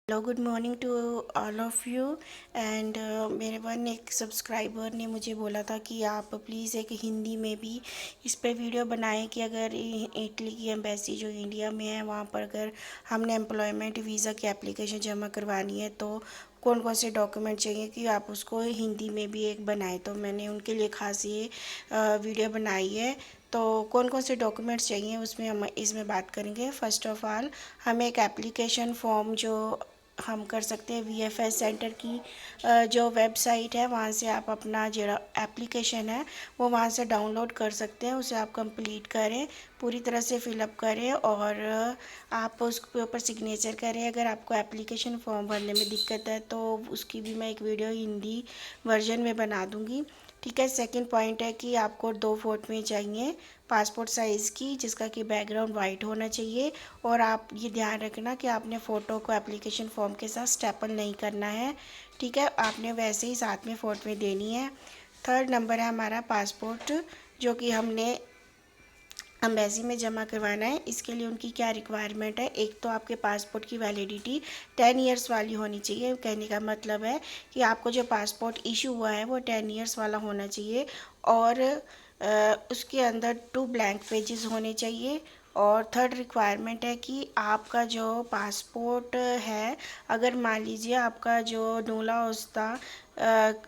Hello good morning to all of you and मेरे one एक subscriber ने मुझे बोला था कि आप प्लीज़ एक हिंदी में भी इस पे वीडियो बनाएं कि अगर इटली की एम्बेसी जो इंडिया में है वहाँ पर अगर हमने एम्प्लॉयमेंट वीज़ा की एप्लीकेशन जमा करवानी है तो कौन कौन से डॉक्यूमेंट चाहिए कि आप उसको हिंदी में भी एक बनाएं। तो मैंने उनके लिए खास ये वीडियो बनाई है। तो कौन कौन से डॉक्यूमेंट्स चाहिए उसमें हम इसमें बात करेंगे। फ़र्स्ट ऑफ़ ऑल हमें एक एप्लीकेशन फॉर्म जो हम कर सकते हैं वीएफएस सेंटर की जो वेबसाइट है वहाँ से आप अपना जो एप्लीकेशन है वो वहाँ से डाउनलोड कर सकते हैं। उसे आप कंप्लीट करें, पूरी तरह से फिलअप करें और आप उसके ऊपर सिग्नेचर करें। अगर आपको एप्लीकेशन फॉर्म भरने में दिक्कत है तो उसकी भी मैं एक वीडियो हिंदी वर्जन में बना दूँगी। ठीक है। सेकंड पॉइंट है कि आपको 2 फोटोएं चाहिए पासपोर्ट साइज़ की, जिसका कि बैकग्राउंड वाइट होना चाहिए। और आप ये ध्यान रखना कि आपने फ़ोटो को एप्लीकेशन फॉर्म के साथ स्टेपल नहीं करना है। ठीक है, आपने वैसे ही साथ में फ़ोटोएं देनी है। थर्ड नंबर है हमारा पासपोर्ट, जो कि हमने एम्बेसी में जमा करवाना है। इसके लिए उनकी क्या रिक्वायरमेंट है, एक तो आपके पासपोर्ट की वैलिडिटी 10 इयर्स वाली होनी चाहिए। कहने का मतलब है कि आपको जो पासपोर्ट इशू हुआ है वो 10 इयर्स वाला होना चाहिए और उसके अंदर 2 ब्लैंक पेजेस होने चाहिए। और थर्ड रिक्वायरमेंट है कि आपका जो पासपोर्ट है, अगर मान लीजिए आपका जो नूला उस्ता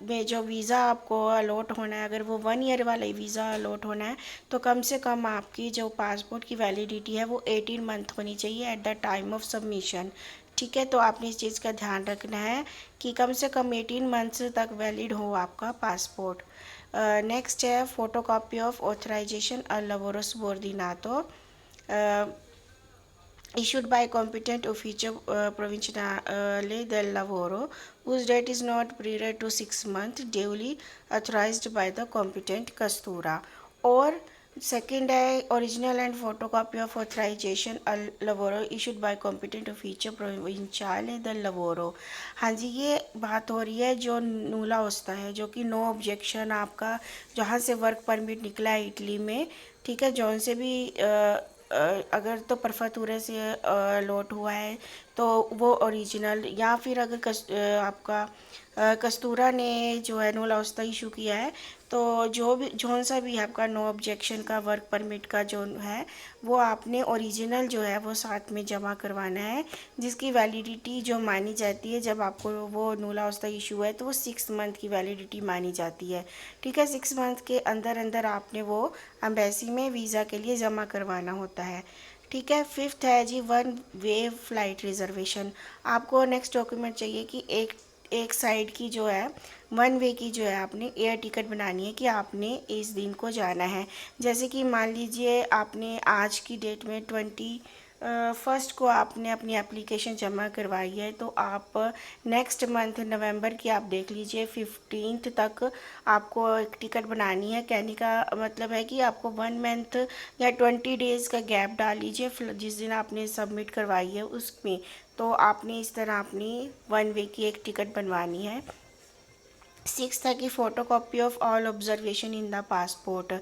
में जो वीज़ा आपको अलॉट होना है, अगर वो 1 ईयर वाला वीज़ा अलॉट होना है तो कम से कम आपकी जो पासपोर्ट की वैलिडिटी है वो 18 मंथ होनी चाहिए at the time of submission. ठीक है, तो आपने इस चीज़ का ध्यान रखना है कि कम से कम 18 मंथ्स तक वैलिड हो आपका पासपोर्ट। नेक्स्ट है photo copy of authorization al lavoro subordinato issued by competent ufficio provinciale del lavoro whose date is not prior to 6 months duly authorized by the competent Kastura। और second है original and photocopy of authorization al lavoro issued by competent ufficio provinciale del lavoro। हाँ जी, ये बात हो रही है जो नूला ओस्ता है, जो कि नो ऑब्जेक्शन आपका जहाँ से वर्क परमिट निकला है इटली में। ठीक है, जौन से भी अगर तो परफातूरे से लॉट हुआ है तो वो ओरिजिनल, या फिर अगर आपका कस्तूरा ने जो है नो लाउस्ता इशू किया है तो जो भी जौन सा भी आपका नो ऑब्जेक्शन का वर्क परमिट का जो है वो आपने ओरिजिनल जो है वो साथ में जमा करवाना है, जिसकी वैलिडिटी जो मानी जाती है जब आपको वो नो लाउस्ता इशू है तो वो 6 मंथ की वैलिडिटी मानी जाती है। ठीक है, 6 मंथ के अंदर अंदर आपने वो एम्बेसी में वीज़ा के लिए जमा करवाना होता है। ठीक है। फिफ्थ है जी वन वे फ्लाइट रिजर्वेशन। आपको नेक्स्ट डॉक्यूमेंट चाहिए कि एक साइड की जो है वन वे की जो है आपने एयर टिकट बनानी है कि आपने इस दिन को जाना है। जैसे कि मान लीजिए आपने आज की डेट में 21 को आपने अपनी एप्लीकेशन जमा करवाई है तो आप नेक्स्ट मंथ नवंबर की आप देख लीजिए 15 तक आपको एक टिकट बनानी है। कहने का मतलब है कि आपको 1 मंथ या 20 डेज़ का गैप डाल लीजिए जिस दिन आपने सबमिट करवाई है उसमें। तो आपने इस तरह अपनी 1 वे की एक टिकट बनवानी है। सिक्स था कि photo copy of all observation in the passport.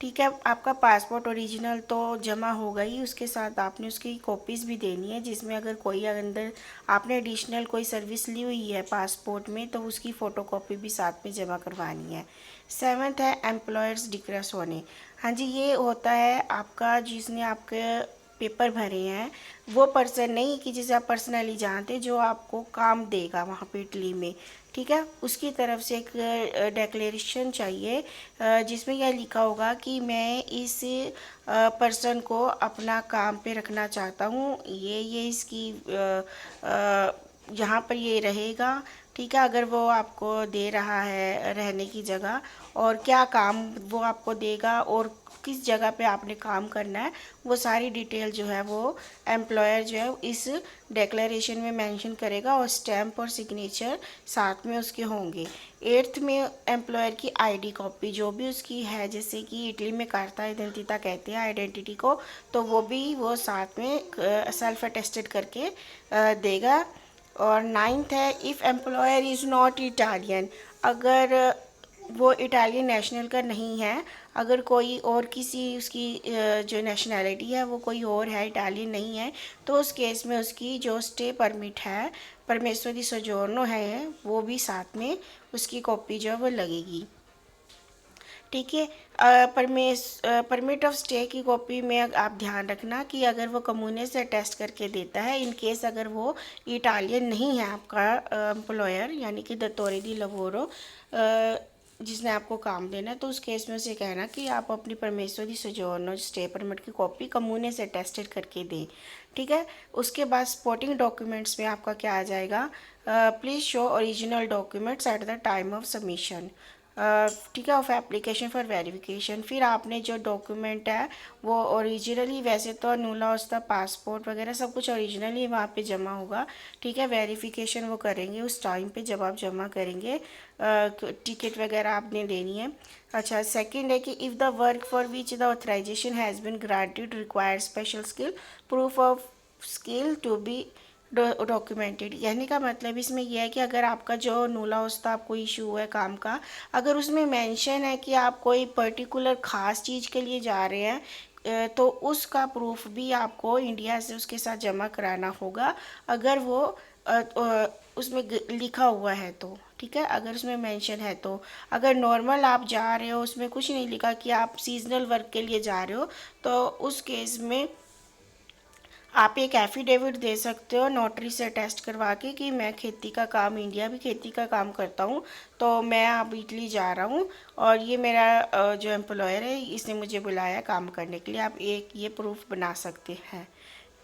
ठीक है, आपका पासपोर्ट ओरिजिनल तो जमा होगा ही, उसके साथ आपने उसकी कॉपीज़ भी देनी है जिसमें अगर कोई अंदर आपने एडिशनल कोई सर्विस ली हुई है पासपोर्ट में तो उसकी फ़ोटो कॉपी भी साथ में जमा करवानी है। सेवन्थ है एम्प्लॉयर्स डिक्लेरेशन। हाँ जी, ये होता है आपका जिसने आपके पेपर भरे हैं वो पर्सन नहीं कि जिसे आप पर्सनली जानते, जो आपको काम देगा वहाँ पे इटली में। ठीक है, उसकी तरफ से एक डिक्लेरेशन चाहिए जिसमें यह लिखा होगा कि मैं इस पर्सन को अपना काम पे रखना चाहता हूँ, ये इसकी यहाँ पर ये रहेगा। ठीक है, अगर वो आपको दे रहा है रहने की जगह और क्या काम वो आपको देगा और किस जगह पे आपने काम करना है, वो सारी डिटेल जो है वो एम्प्लॉयर जो है इस डिक्लेरेशन में मेंशन करेगा और स्टैम्प और सिग्नेचर साथ में उसके होंगे। एट्थ में एम्प्लॉयर की आईडी कॉपी जो भी उसकी है, जैसे कि इटली में कार्ता आइडेंटिटा कहते हैं आइडेंटिटी को, तो वो भी वो साथ में सेल्फ अटेस्टेड करके देगा। और नाइन्थ है if employer is not Italian, अगर वो इटालियन नेशनल का नहीं है, अगर कोई और किसी उसकी जो नेशनैलिटी है वो कोई और है, इटालियन नहीं है, तो उस केस में उसकी जो स्टे परमिट है, परमेसो दी सोजोर्नो है, वो भी साथ में उसकी कॉपी जो है वो लगेगी। ठीक है। परमिट ऑफ स्टे की कॉपी में आप ध्यान रखना कि अगर वो कम्यूने से टेस्ट करके देता है, इन केस अगर वो इटालियन नहीं है आपका एम्प्लॉयर, यानी कि दत्तोरे दी लवोरो जिसने आपको काम देना है, तो उस केस में उसे कहना कि आप अपनी परमेसो दी सोजोर्नो स्टे परमिट की कॉपी कम्यूने से टेस्टेड करके दें। ठीक है। उसके बाद सपोर्टिंग डॉक्यूमेंट्स में आपका क्या आ जाएगा, please show original documents at the time of submission. ठीक है, ऑफ एप्लीकेशन फॉर वेरिफिकेशन। फिर आपने जो डॉक्यूमेंट है वो ओरिजिनली, वैसे तो नूला उसका पासपोर्ट वगैरह सब कुछ ओरिजिनली वहाँ पे जमा होगा। ठीक है, वेरिफिकेशन वो करेंगे उस टाइम पे जब आप जमा करेंगे, टिकट वगैरह आपने देनी है। अच्छा, सेकंड है कि if the work for which the authorization has been granted require special skill, proof of skill to be documented. यानी का मतलब इसमें यह है कि अगर आपका जो नूला उस्ता आपको इशू है काम का, अगर उसमें मेंशन है कि आप कोई पर्टिकुलर ख़ास चीज़ के लिए जा रहे हैं, तो उसका प्रूफ भी आपको इंडिया से उसके साथ जमा कराना होगा, अगर वो उसमें लिखा हुआ है तो। ठीक है, अगर उसमें मेंशन है तो। अगर नॉर्मल आप जा रहे हो, उसमें कुछ नहीं लिखा कि आप सीजनल वर्क के लिए जा रहे हो, तो उस केस में आप एक एफिडेविट दे सकते हो नोटरी से टेस्ट करवा के कि मैं खेती का काम, इंडिया भी खेती का काम करता हूँ, तो मैं अब इटली जा रहा हूँ और ये मेरा जो एम्प्लॉयर है इसने मुझे बुलाया काम करने के लिए। आप एक ये प्रूफ बना सकते हैं।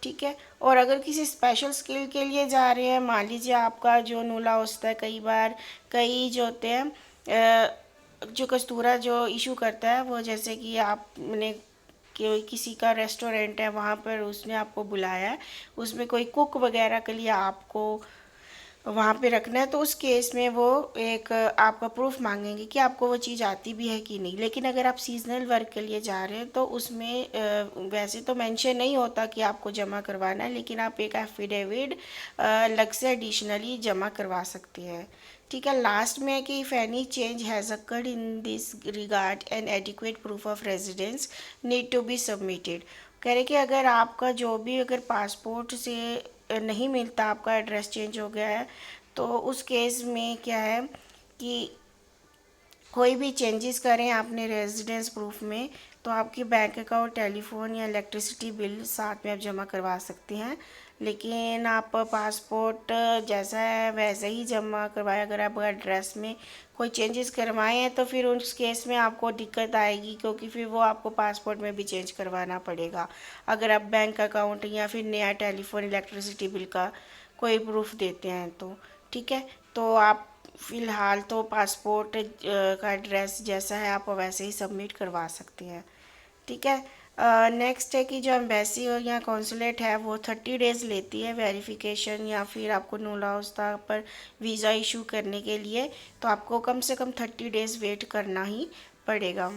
ठीक है। और अगर किसी स्पेशल स्किल के लिए जा रहे हैं, मान लीजिए आपका जो नूला होता है, कई बार कई जो होते हैं जो कस्तूरा जो इशू करता है, वो जैसे कि आपने कि किसी का रेस्टोरेंट है, वहाँ पर उसने आपको बुलाया है, उसमें कोई कुक वगैरह के लिए आपको वहाँ पे रखना है, तो उस केस में वो एक आपका प्रूफ मांगेंगे कि आपको वो चीज़ आती भी है कि नहीं। लेकिन अगर आप सीजनल वर्क के लिए जा रहे हैं तो उसमें वैसे तो मेंशन नहीं होता कि आपको जमा करवाना है, लेकिन आप एक एफिडेविट अलग से एडिशनली जमा करवा सकते हैं। ठीक है। लास्ट में है कि if any change has occurred in this regard an adequate proof of residence need to be submitted. कह रहे कि अगर आपका जो भी अगर पासपोर्ट से नहीं मिलता, आपका एड्रेस चेंज हो गया है, तो उस केस में क्या है कि कोई भी चेंजेस करें आपने रेजिडेंस प्रूफ में, तो आपकी बैंक अकाउंट, टेलीफोन या इलेक्ट्रिसिटी बिल साथ में आप जमा करवा सकते हैं। लेकिन आप पासपोर्ट जैसा है वैसे ही जमा करवाएं। अगर आप एड्रेस में कोई चेंजेस करवाए हैं तो फिर उस केस में आपको दिक्कत आएगी, क्योंकि फिर वो आपको पासपोर्ट में भी चेंज करवाना पड़ेगा अगर आप बैंक अकाउंट या फिर नया टेलीफोन, इलेक्ट्रिसिटी बिल का कोई प्रूफ देते हैं तो। ठीक है। तो आप फ़िलहाल तो पासपोर्ट का एड्रेस जैसा है आप वैसे ही सबमिट करवा सकते हैं। ठीक है। नेक्स्ट है कि जो एम्बेसी और या कॉन्सुलेट है वो 30 डेज़ लेती है वेरिफिकेशन या फिर आपको नूला उस्ता पर वीज़ा इशू करने के लिए, तो आपको कम से कम 30 डेज़ वेट करना ही पड़ेगा।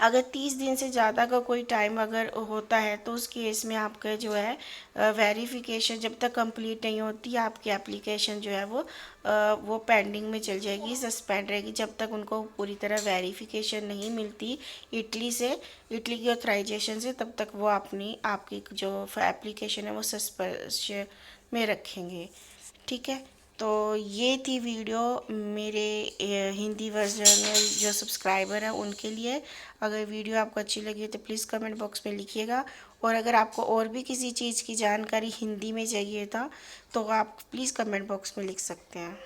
अगर 30 दिन से ज़्यादा का कोई टाइम अगर होता है तो उस केस में आपका जो है वेरिफिकेशन जब तक कंप्लीट नहीं होती, आपकी एप्लीकेशन जो है वो पेंडिंग में चल जाएगी, सस्पेंड रहेगी जब तक उनको पूरी तरह वेरिफिकेशन नहीं मिलती इटली से, इटली की ऑथराइजेशन से, तब तक वो अपनी आपकी जो एप्लीकेशन है वो सस्पेंशन में रखेंगे। ठीक है। तो ये थी वीडियो मेरे हिंदी वर्जन में जो सब्सक्राइबर हैं उनके लिए। अगर वीडियो आपको अच्छी लगी तो प्लीज़ कमेंट बॉक्स में लिखिएगा, और अगर आपको और भी किसी चीज़ की जानकारी हिंदी में चाहिए था तो आप प्लीज़ कमेंट बॉक्स में लिख सकते हैं।